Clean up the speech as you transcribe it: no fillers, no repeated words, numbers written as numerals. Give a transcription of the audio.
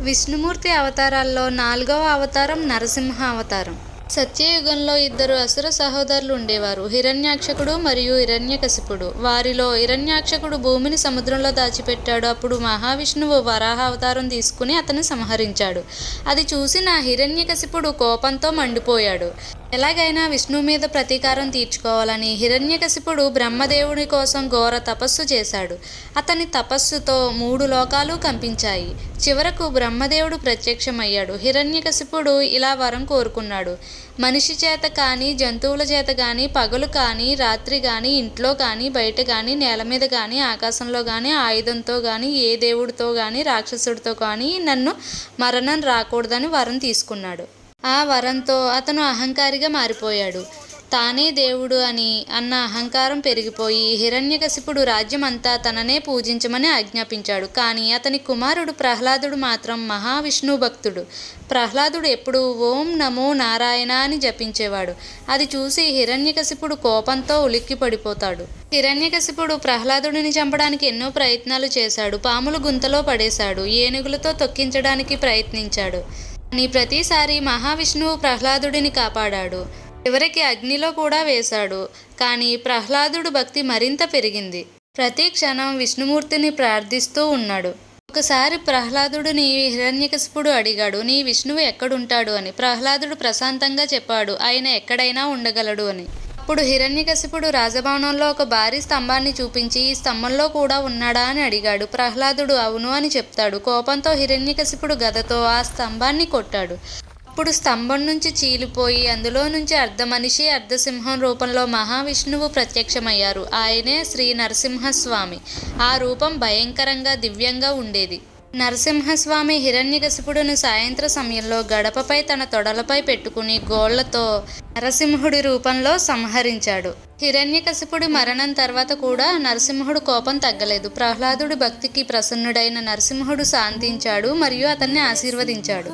విష్ణుమూర్తి అవతారాల్లో 4వ అవతారం నరసింహ అవతారం. సత్యయుగంలో ఇద్దరు అసుర సహోదరులు ఉండేవారు, హిరణ్యాక్షకుడు మరియు హిరణ్యకశిపుడు. వారిలో హిరణ్యాక్షకుడు భూమిని సముద్రంలో దాచిపెట్టాడు. అప్పుడు మహావిష్ణువు వరాహ అవతారం తీసుకుని అతన్ని సంహరించాడు. అది చూసిన హిరణ్యకశిపుడు కోపంతో మండిపోయాడు. ఎలాగైనా విష్ణువు మీద ప్రతీకారం తీర్చుకోవాలని హిరణ్యకశిపుడు బ్రహ్మదేవుని కోసం ఘోర తపస్సు చేశాడు. అతని తపస్సుతో 3 లోకాలు కంపించాయి. చివరకు బ్రహ్మదేవుడు ప్రత్యక్షమయ్యాడు. హిరణ్యకశిపుడు ఇలా వరం కోరుకున్నాడు: మనిషి చేత కానీ, జంతువుల చేత కానీ, పగలు కానీ, రాత్రి కానీ, ఇంట్లో కానీ, బయట కానీ, నేల మీద కానీ, ఆకాశంలో కానీ, ఆయుధంతో కానీ, ఏ దేవుడితో కానీ, రాక్షసుడితో కానీ నన్ను మరణం రాకూడదని వరం తీసుకున్నాడు. ఆ వరంతో అతను అహంకారిగా మారిపోయాడు. తానే దేవుడు అని అన్న అహంకారం పెరిగిపోయి హిరణ్యకశిపుడు రాజ్యమంతా తననే పూజించమని ఆజ్ఞాపించాడు. కానీ అతని కుమారుడు ప్రహ్లాదుడు మాత్రం మహావిష్ణువు భక్తుడు. ప్రహ్లాదుడు ఎప్పుడూ ఓం నమో నారాయణ అని జపించేవాడు. అది చూసి హిరణ్యకశిపుడు కోపంతో ఉలిక్కి పడిపోతాడు. హిరణ్యకశిపుడు ప్రహ్లాదుడిని చంపడానికి ఎన్నో ప్రయత్నాలు చేశాడు. పాములు గుంతలో పడేశాడు, ఏనుగులతో తొక్కించడానికి ప్రయత్నించాడు. కానీ ప్రతిసారి మహావిష్ణువు ప్రహ్లాదుడిని కాపాడాడు. చివరికి అగ్నిలో కూడా వేశాడు. కానీ ప్రహ్లాదుడు భక్తి మరింత పెరిగింది. ప్రతి క్షణం విష్ణుమూర్తిని ప్రార్థిస్తూ ఉన్నాడు. ఒకసారి ప్రహ్లాదుడిని హిరణ్యకశిపుడు అడిగాడు, నీ విష్ణువు ఎక్కడుంటాడు అని. ప్రహ్లాదుడు ప్రశాంతంగా చెప్పాడు, ఆయన ఎక్కడైనా ఉండగలడు అని. అప్పుడు హిరణ్యకశిపుడు రాజభవనంలో ఒక భారీ స్తంభాన్ని చూపించి, ఈ స్తంభంలో కూడా ఉన్నాడా అని అడిగాడు. ప్రహ్లాదుడు అవును అని చెప్తాడు. కోపంతో హిరణ్యకశిపుడు గదతో ఆ స్తంభాన్ని కొట్టాడు. అప్పుడు స్తంభం నుంచి చీలిపోయి అందులో నుంచి అర్ధ మనిషి, అర్ధసింహం రూపంలో మహావిష్ణువు ప్రత్యక్షమయ్యారు. ఆయనే శ్రీ నరసింహస్వామి. ఆ రూపం భయంకరంగా, దివ్యంగా ఉండేది. నరసింహస్వామి హిరణ్యకశిపుడును సాయంత్ర సమయంలో గడపపై తన తొడలపై పెట్టుకుని గోళ్లతో నరసింహుడి రూపంలో సంహరించాడు. హిరణ్యకశిపుడి మరణం తర్వాత కూడా నరసింహుడు కోపం తగ్గలేదు. ప్రహ్లాదుడి భక్తికి ప్రసన్నుడైన నరసింహుడు శాంతించాడు మరియు అతన్ని ఆశీర్వదించాడు.